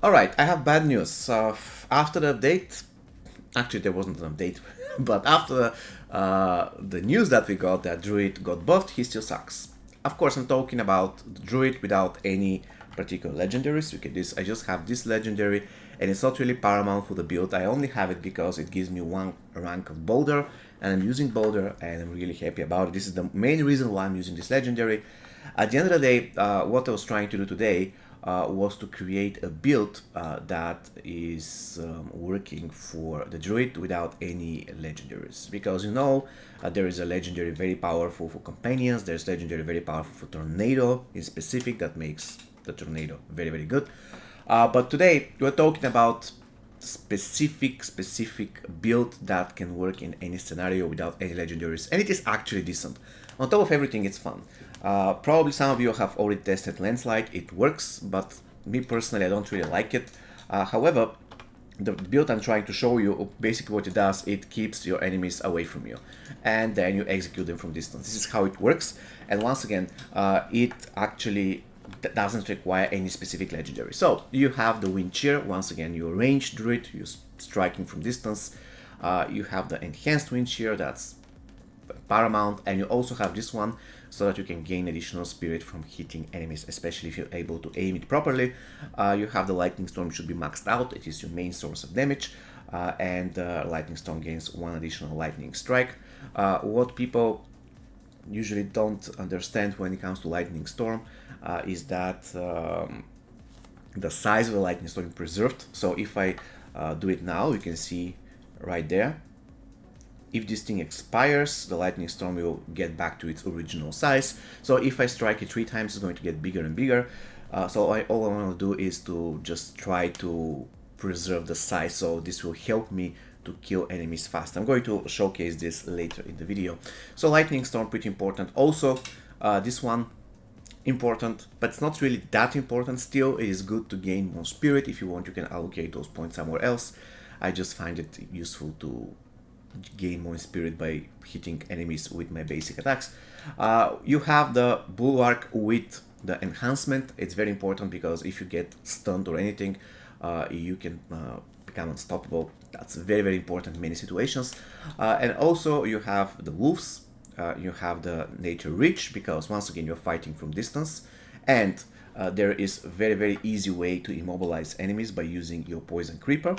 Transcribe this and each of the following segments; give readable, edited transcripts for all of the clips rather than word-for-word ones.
Alright, I have bad news. After the update, actually there wasn't an update, but after the news that we got that Druid got buffed, he still sucks. Of course, I'm talking about the Druid without any particular legendaries. Look at this, I just have this legendary, and it's not really paramount for the build. I only have it because it gives me one rank of Boulder, and I'm using Boulder, and I'm really happy about it. This is the main reason why I'm using this legendary. At the end of the day, what I was trying to do today was to create a build that is working for the Druid without any legendaries. Because you know, there is a legendary very powerful for companions, there's legendary very powerful for Tornado in specific that makes the Tornado very, very good. But today we're talking about specific build that can work in any scenario without any legendaries, and it is actually decent. On top of everything, it's fun. Probably some of you have already tested Landslide. It works, but me personally, I don't really like it. However, the build I'm trying to show you, basically what it does, it keeps your enemies away from you, and then you execute them from distance. This is how it works, and once again, it actually doesn't require any specific legendary. So you have the wind cheer. Once again, you ranged Druid, you're striking from distance. You have the enhanced wind cheer, that's paramount, and you also have this one so that you can gain additional spirit from hitting enemies, especially if you're able to aim it properly. You have the lightning storm, should be maxed out. It is your main source of damage, and lightning storm gains one additional lightning strike. What people usually don't understand when it comes to lightning storm is that the size of the lightning storm is preserved. So if I do it now, you can see right there, if this thing expires, the lightning storm will get back to its original size. So if I strike it 3 times, it's going to get bigger and bigger. So all I want to do is to just try to preserve the size, so this will help me to kill enemies fast. I'm going to showcase this later in the video. So lightning storm, pretty important. Also, this one, important, but it's not really that important. Still, it is good to gain more spirit. If you want, you can allocate those points somewhere else. I just find it useful to gain more spirit by hitting enemies with my basic attacks. You have the bulwark with the enhancement. It's very important because if you get stunned or anything, you can become unstoppable. That's very, very important in many situations. And also you have the wolves. You have the nature reach, because once again you're fighting from distance, and there is a very, very easy way to immobilize enemies by using your poison creeper.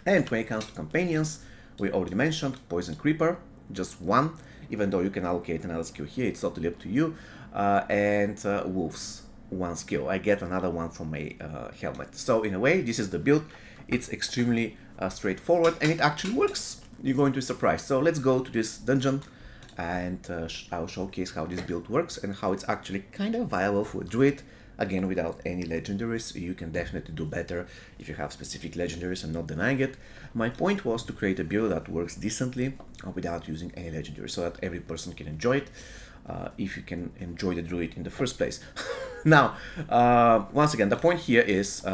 And when it comes to companions, we already mentioned poison creeper, just one, even though you can allocate another skill here, it's totally up to you. And wolves, one skill. I get another one from my helmet. So in a way, this is the build. It's extremely straightforward, and it actually works. You're going to be surprised. So let's go to this dungeon, and I'll showcase how this build works and how it's actually kind of viable for Druid. Again, without any legendaries, you can definitely do better if you have specific legendaries. I'm not denying it. My point was to create a build that works decently without using any legendaries, so that every person can enjoy it, if you can enjoy the Druid in the first place. Now, once again, the point here is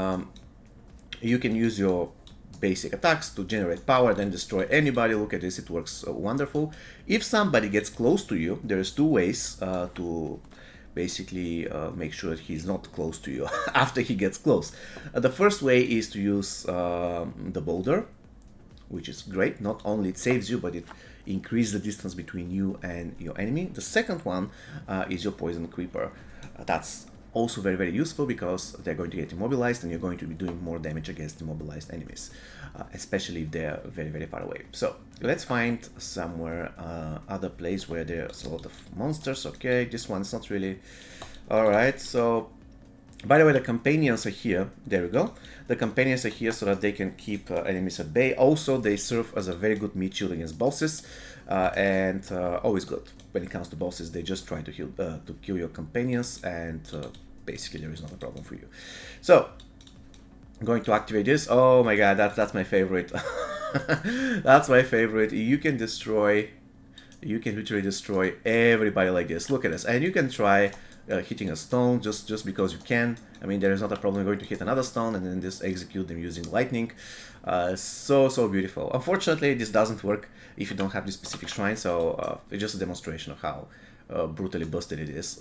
you can use your basic attacks to generate power, then destroy anybody. Look at this, it works wonderful. If somebody gets close to you, there's 2 ways to basically make sure that he's not close to you after he gets close. The first way is to use the boulder, which is great. Not only it saves you, but it increases the distance between you and your enemy. The second one is your poison creeper. That's also very, very useful because they're going to get immobilized, and you're going to be doing more damage against immobilized enemies, especially if they're very, very far away. So let's find somewhere other place where there's a lot of monsters. Okay, this one's not really all right. So by the way, the companions are here. There we go. The companions are here so that they can keep enemies at bay. Also, they serve as a very good meat shield against bosses, and always good when it comes to bosses. They just try to kill your companions, and basically there is not a problem for you. So I'm going to activate this. Oh my god, that's my favorite. That's my favorite. You can literally destroy everybody like this. Look at this, and you can try hitting a stone just because you can. I mean, there is not a problem. You're going to hit another stone and then just execute them using lightning. So beautiful. Unfortunately, this doesn't work if you don't have this specific shrine, so it's just a demonstration of how brutally busted it is.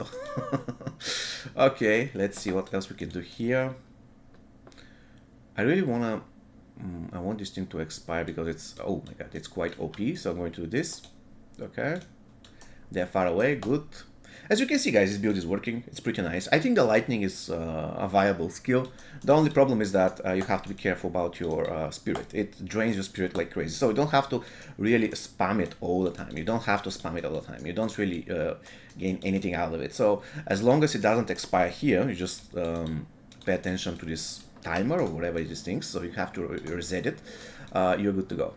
Okay, let's see what else we can do here. I really wanna, I want this thing to expire because it's, oh my god, it's quite OP, so I'm going to do this. Okay. They're far away, good. As you can see, guys, this build is working. It's pretty nice. I think the lightning is a viable skill. The only problem is that you have to be careful about your spirit. It drains your spirit like crazy. So you don't have to really spam it all the time. You don't have to spam it all the time. You don't really gain anything out of it. So as long as it doesn't expire here, you just pay attention to this timer or whatever it is things. So you have to reset it. You're good to go.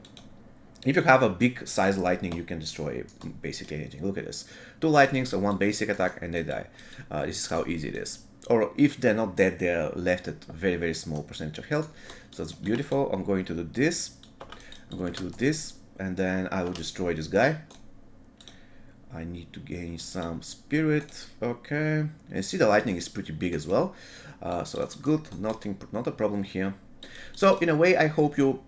If you have a big size lightning, you can destroy basically anything. Look at this. 2 lightnings and 1 basic attack and they die. This is how easy it is. Or if they're not dead, they're left at very, very small percentage of health. So it's beautiful. I'm going to do this. I'm going to do this. And then I will destroy this guy. I need to gain some spirit. Okay. And see the lightning is pretty big as well. So that's good. Not a problem here. So in a way, I hope you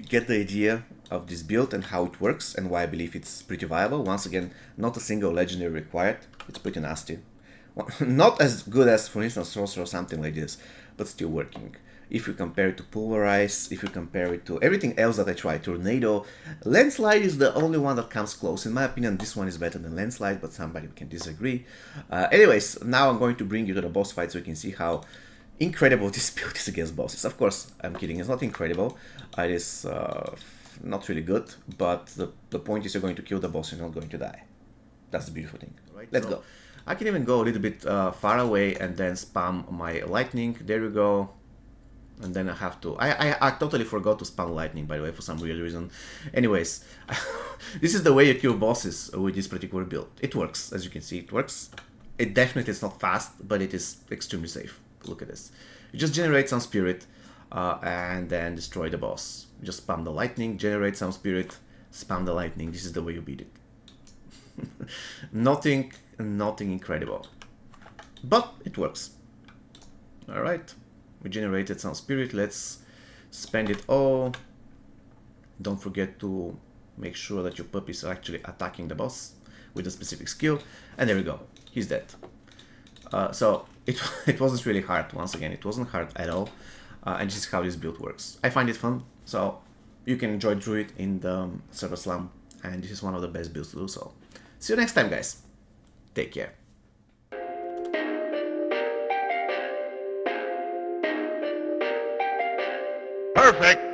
get the idea of this build and how it works and why I believe it's pretty viable. Once again, not a single legendary required. It's pretty nasty. Well, not as good as, for instance, Sorcerer or something like this, but still working. If you compare it to Pulverize, if you compare it to everything else that I tried, Tornado, Landslide is the only one that comes close. In my opinion, this one is better than Landslide, but somebody can disagree. Anyways, now I'm going to bring you to the boss fight so you can see how incredible this build is against bosses. Of course, I'm kidding, it's not incredible. It is not really good, but the point is you're going to kill the boss, you're not going to die. That's the beautiful thing. Right, let's go. I can even go a little bit far away and then spam my lightning. There we go. And then I have to... I totally forgot to spam lightning, by the way, for some weird reason. Anyways, this is the way you kill bosses with this particular build. It works, as you can see, it works. It definitely is not fast, but it is extremely safe. Look at this. You just generate some spirit and then destroy the boss. Just spam the lightning, generate some spirit, spam the lightning. This is the way you beat it. Nothing incredible. But it works. Alright. We generated some spirit. Let's spend it all. Don't forget to make sure that your puppies are actually attacking the boss with a specific skill. And there we go. He's dead. So it wasn't really hard. Once again, it wasn't hard at all. And this is how this build works. I find it fun. So you can enjoy Druid in the server slam. And this is one of the best builds to do so. See you next time, guys. Take care. Perfect.